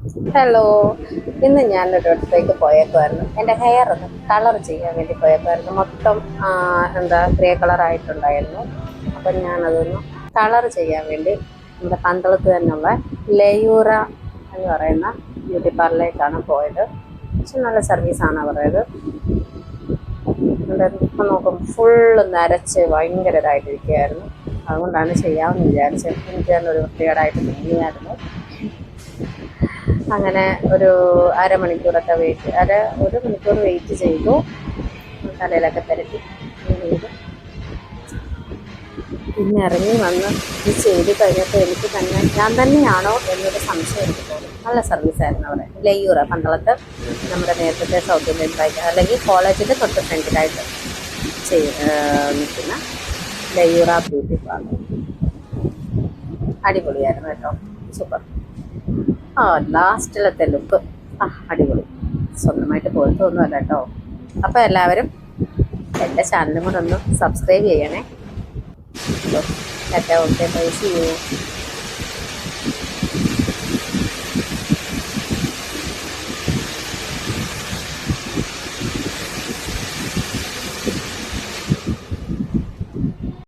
Hello, ഇന്ന് ഞാനൊരിടത്തേക്ക് പോയേക്കുമായിരുന്നു. എൻ്റെ hair ഒന്ന് കളർ ചെയ്യാൻ വേണ്ടി പോയേക്കുമായിരുന്നു. മൊത്തം എന്താ ഗ്രേ കളറായിട്ടുണ്ടായിരുന്നു. അപ്പം ഞാനതൊന്ന് കളർ ചെയ്യാൻ വേണ്ടി നമ്മുടെ പന്തളത്ത് തന്നെയുള്ള ലയൂറ എന്ന് പറയുന്ന ബ്യൂട്ടി പാർലറിലേക്കാണ് പോയത്. പക്ഷെ നല്ല സർവീസാണ് അവരുടേത്. ഇപ്പം നോക്കും ഫുള്ള് നരച്ച് ഭയങ്കര ഇതായിട്ടിരിക്കുകയായിരുന്നു. അതുകൊണ്ടാണ് ചെയ്യാമെന്ന് വിചാരിച്ചത്. എനിക്ക് തന്നെ ഒരു വൃത്തികേടായിട്ട് തോന്നിയായിരുന്നു. അങ്ങനെ ഒരു അരമണിക്കൂറൊക്കെ ഒരു മണിക്കൂർ വെയിറ്റ് ചെയ്തു. തലയിലൊക്കെ പുരട്ടി ചെയ്തു. പിന്നെ ഇറങ്ങി വന്ന് ഇത് ചെയ്ത് കഴിഞ്ഞപ്പോൾ എനിക്ക് തന്നെ ഞാൻ തന്നെയാണോ എന്നൊരു സംശയം എനിക്ക് തോന്നി. നല്ല സർവീസായിരുന്നു അവിടെ. ലയൂറ പന്തളത്ത് നമ്മുടെ നേരത്തെ സൗത്ത് ഇന്ത്യൻ ബാങ്ക് അല്ലെങ്കിൽ കോളേജിൻ്റെ തൊട്ട് ഫ്രണ്ടിലായിട്ട് നിൽക്കുന്ന ലയൂറ ബ്യൂട്ടി പാർലർ. അടിപൊളിയായിരുന്നു കേട്ടോ, സൂപ്പർ. ലാസ്റ്റിലത്തെ ലുക്ക് അടിപൊളി. സ്വന്തമായിട്ട് പോയിട്ടൊന്നുമല്ല കേട്ടോ. അപ്പോൾ എല്ലാവരും എൻ്റെ ചാനലും കൂടെ ഒന്ന് സബ്സ്ക്രൈബ് ചെയ്യണേ. Okay, bye, see U.